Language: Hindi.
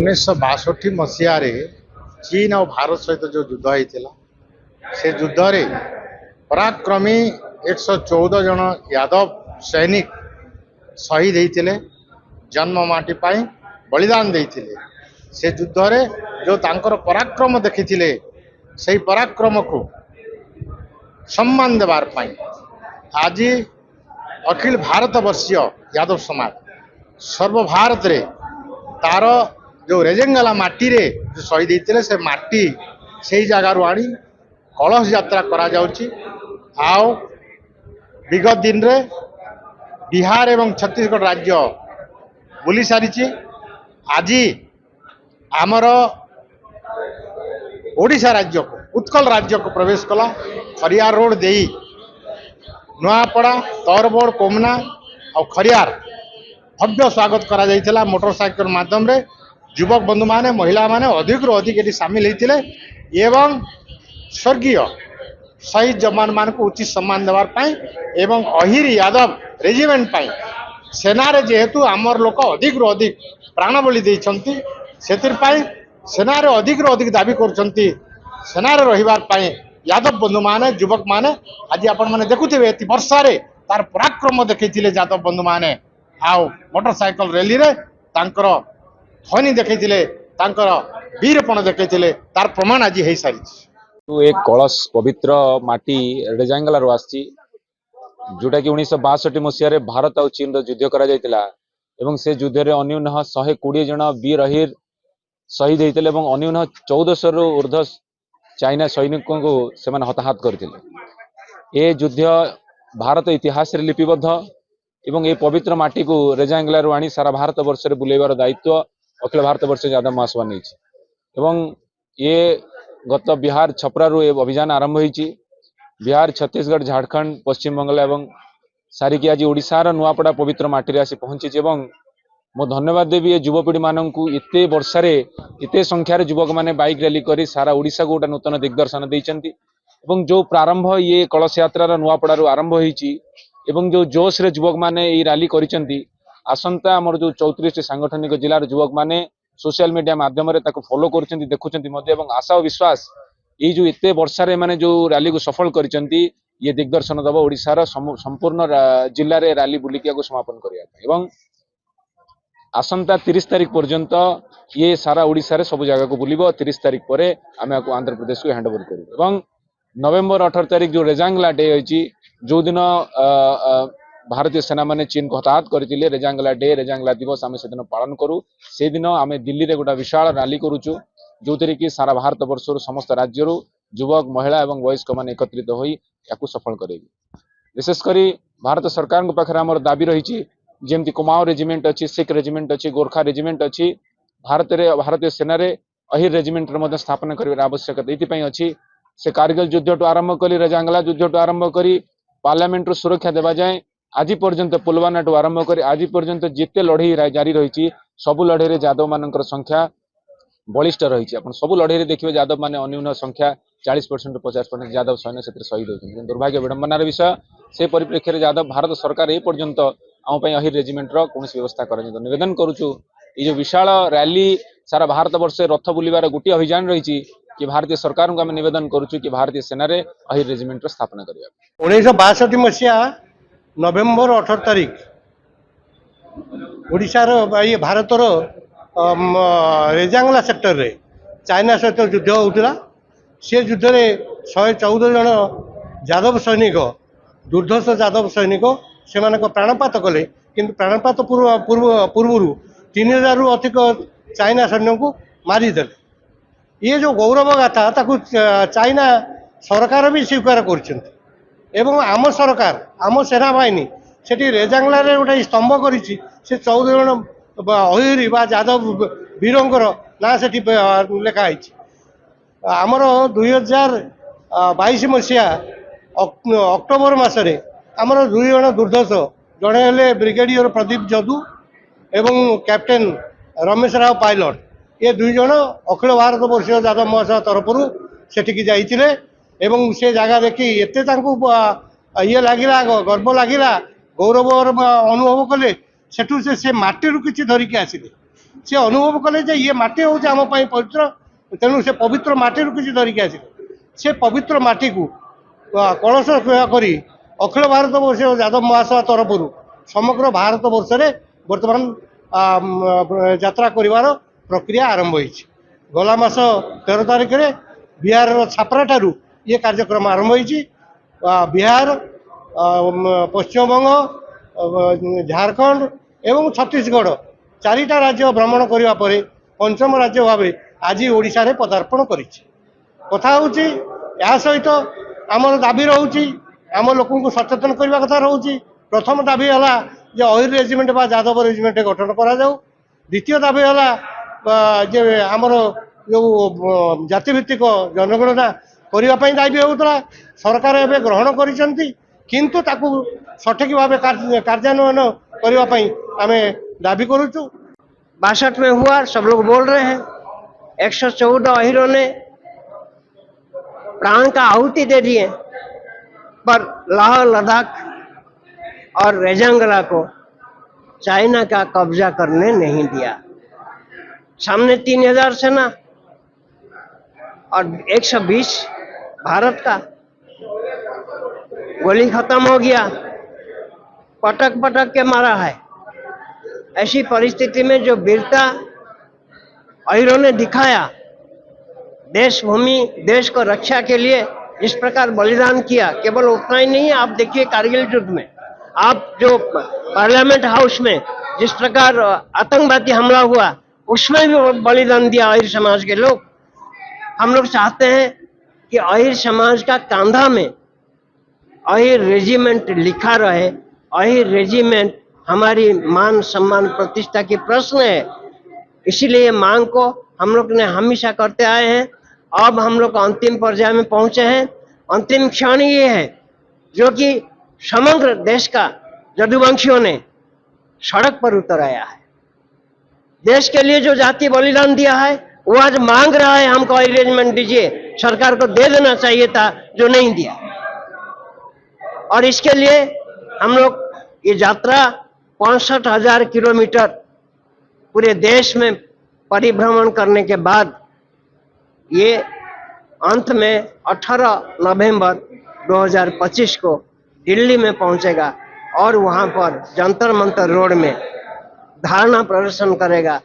1962 मसीह चीन और भारत सहित जो युद्ध होता से युद्ध में पराक्रमी 114 जन यादव सैनिक शहीद होते जन्ममाटी बलिदान देते से युद्ध में जो तांकर पराक्रम देखी से पराक्रम को सम्मान देवार आज अखिल भारत वर्षीय यादव समाज सर्वभारत रे तार जो रेजेंगला माटी रे जो शहीद होते से माटी से जगार आनी कलश यात्रा करा जाउची। आओ विगत दिन रे बिहार एवं छत्तीसगढ़ राज्य बुली सारी आज आमर ओडिशा राज्य को उत्कल राज्य को प्रवेश कला खरियार रोड दे नुआपड़ा तरबोड़ कोमना और खरियार भव्य स्वागत करा जाइथिला मोटरसाइकिल माध्यम रे युवक बंधु माने महिला माने अधिक रु अधिक ये सामिल होते एवं स्वर्गीय शहीद जवान मान को उचित सम्मान देवार एवं अहिर यादव रेजिमेंट सेना रे जेहेतु आमर लोक अधिक रु अधिक प्राण बलि देइछंती सेना रे अधिक रु अधिक दाबी करछंती सेना रे रहिबार यादव बंधु माने युवक माने आज आपण माने देखुथिबे एति वर्षा रे तार पराक्रम देखैथिले यादव बंधु माने आओ मोटरसाइकिल रैली रे तांकर ध्वनि देखैथिले तांकर वीरपण देखैथिले तार प्रमाण आज हेई सारी एक कलश पवित्र माटी रेजांगला रो आसी जोटा कि 1962 मसीह भारत और चीन युद्ध करा जायतिला एवं से युद्ध रे अन्यून 120 जन वीर अहिर शहीद होते अन्यून 1400 रु ऊर्ध्व चाइना सैनिकों को से हताहत करते। ये युद्ध भारत इतिहास रे लिपिबद्ध एवं ये पवित्र माटी को रेजांगला रो आनी सारा भारत वर्ष रे बुलेबार दायित्व अखिल भारत वर्ष यादव महासभा नहीं ये गत बिहार छपरा रू अभियान आरंभ होईची। बिहार छत्तीसगढ़ झारखंड पश्चिम बंगाल एवं सारिकी आज ओडिशार नुआपड़ा पवित्र माटी रे आसी पहुंची मो धन्यवाद देवी ये युवपीढ़ी मानक इते वर्षा रे इते संख्यार युवक माने बाइक रैली करी सारा ओडिशा को गोटे नूतन दिग्दर्शन देइचंती एवं जो प्रारंभ ये कलश यात्रा नुआपड़ा रू आरंभ होईची एवं जो जोश रे युवक माने ये रैली करिसंती आसंता हमर जो 34 सांगठनिक जिलार युवक माने सोशल मीडिया माध्यम रे ताको फॉलो करछंती देखुछंती मध्य एवं आशा और विश्वास ये जो इते वर्षा रे माने जो रैली को सफल करिसंती ये दिग्दर्शन दबो ओडिशार संपूर्ण जिल्ला रे रैली बुलिकिया को समापन करिया एवं आसंता 30 तारीख पर्यंत ये सारा ओडिशा रे सब जगह को बुलिबो 30 तारीख परे आमे आको आंध्र प्रदेश को हैंडओवर करिबो एवं नवेम्बर 18 तारीख जो रेजांगला डे होईची जो दिन भारतीय सेना माने चीन को हताहत करथिले रेजांगला डे रेजांगला दिवस आमे से दिन पालन करू से दिन आमे दिल्ली रे गोटा विशाल रैली करूछु जो तरी कि सारा भारत वर्षर समस्त राज्यरू युवक महिला एवं वयस्क माने एकत्रित होई याकू सफल करेगी। विशेष करी भारत सरकार को पाखरे हमर दाबी रहिछि जेमति कुमाऊं रेजिमेंट अच्छी सिख रेजिमेंट अच्छी गोरखा रेजिमेंट अच्छी भारतीय सेना रे अहिर रेजिमेंट रे मध्य स्थापना करिवार आवश्यकता एतिपई अच्छी से कारगिल युद्ध आरंभ करी रेजांगला युद्ध आरंभ करी पार्लियामेंट सुरक्षा देवा जाए आज पर्यंत पुलवाना टू आरंभ कर आज पर्यंत जिते लड़ई जारी रही सबु लड़ई यादव मानकर संख्या बलिष्ठ रही सबु लड़ई देखिए यादव माने अन्यून संख्या 40% 50% यादव सैन्य क्षेत्र शहीद होती दुर्भाग्य विडंबनार विषय से परिप्रेक्षी में यादव भारत सरकार ए पर्यंत आम अहिर रेजिमेंट कौन व्यवस्था कर निवेदन करुचु ये जो विशाल रैली सारा भारत वर्ष रथ बुलवार गोटे अभियान रही कि भारतीय सरकार को आम निवेदन करुचु कि भारतीय सेना रे अहिर रेजिमेंट स्थापना करबा। 1962 मसीहा नवेम्बर 18 तारीख ओडिशार ये भारतर रेजांगला सेक्टर रे चाइना सहित युद्ध होता से युद्ध में 114 जन यादव सैनिक दुर्धर्ष यादव सैनिक से प्राणपात कले किंतु प्राणपात पूर्व 3000 रु अधिक चाइना सैन्य को मारिदेले। ये जो गौरव गाथा ताकू चाइना सरकार भी स्वीकार कर आम सरकार आम सेना बाहिनी से रेजांगला गोटे स्तंभ कर 14 जन अहिरी यादव वीरंकर ना से लिखाई आमर 2022 मसीहा अक्टोबर मसरे आमर 2 जन दुर्धर्ष जड़े हेले ब्रिगेडियर प्रदीप जदू एवं कैप्टेन रमेश राव पायलट ये 2 जन अखिल भारत वर्षीय यादव महासभा तरफ सेठिकी जाइए एवं से जगह देखी एते ये लगिला गर्व लगिला गौरव अनुभव कले सेठू से माटी किसी धरिकी आसिले से अनुभव कले जे ये माटी हूँ आम पवित्र तेणु से पवित्र माटी किसी धरिकी आस से पवित्र माटी को कलश करी अखिल भारत वर्ष यादव महासभा तरफ समग्र भारत वर्ष में बर्तमान यात्रा कर प्रक्रिया आरंभ होती गला मास 13 तारिख में बिहार छापरा ठारू ये कार्यक्रम आरंभ होती बिहार पश्चिमबंग झारखंड एवं छत्तीसगढ़ चारिटा राज्य भ्रमण करने पर पंचम राज्य भाव आज ओडिशा रे पदार्पण करिछि कथा होछि या सहित आमर दाबी रहउछि आम लोक सचेतन करने कथा रहउछि प्रथम दाबी है जे अहिर रेजिमेंट बा यादव रेजिमेंट गठन करा जाऊ द्वितीय दाबी है जे आमर जो जातिभित्तिक जनगणना करने दाबी होता सरकार एवं ग्रहण करिसेंती किंतु ताकू सठिक भाव कार्यान्वयन करने आम दाबी करुचु 62 में हुआ सब लोग बोल रहे हैं 114 अहिरों ने प्राण का आहुति दे दिए पर लाह लद्दाख और रेजांगला को चाइना का कब्जा करने नहीं दिया। सामने 3000 सेना और 120 भारत का गोली खत्म हो गया पटक पटक के मारा है। ऐसी परिस्थिति में जो वीरता अहिरों ने दिखाया देश भूमि देश को रक्षा के लिए जिस प्रकार बलिदान किया केवल उतना ही नहीं आप देखिए कारगिल युद्ध में आप जो पार्लियामेंट हाउस में जिस प्रकार आतंकवादी हमला हुआ उसमें भी बलिदान दिया अहिर समाज के लोग। हम लोग चाहते हैं कि अहिर समाज का कांधा में अहिर रेजिमेंट लिखा रहे। अहिर रेजिमेंट हमारी मान सम्मान प्रतिष्ठा की प्रश्न है इसीलिए मांग को हम लोग ने हमेशा करते आए हैं। अब हम लोग अंतिम पर्याय में पहुंचे हैं। अंतिम क्षण ये है जो कि समग्र देश का यदुवंशियों ने सड़क पर उतर आया है। देश के लिए जो जाति बलिदान दिया है वो आज मांग रहा है हमको अरेंजमेंट दीजिए। सरकार को दे देना चाहिए था जो नहीं दिया और इसके लिए हम लोग ये यात्रा 65,000 किलोमीटर पूरे देश में परिभ्रमण करने के बाद ये अंत में 18 नवंबर 2025 को दिल्ली में पहुंचेगा और वहां पर जंतर मंतर रोड में धारणा प्रदर्शन करेगा।